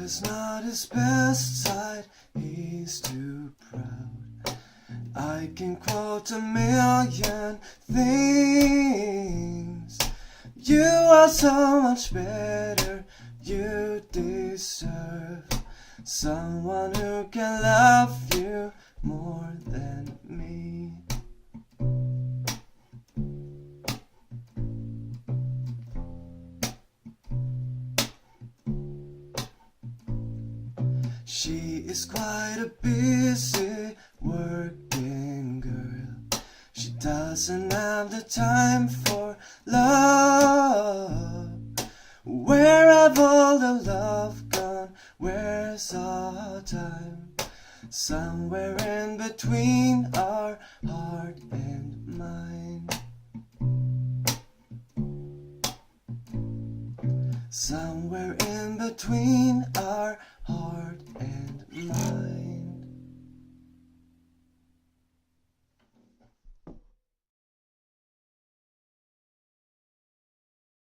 is not his best side, he's too proud. I can quote a million things. You are so much better, you deserve someone who can love you more than me. She is quite a busy working girl. She doesn't have the time for love. Where have all the love gone? Where's our time? Somewhere in between our heart and mind. Somewhere in between our heart and mind.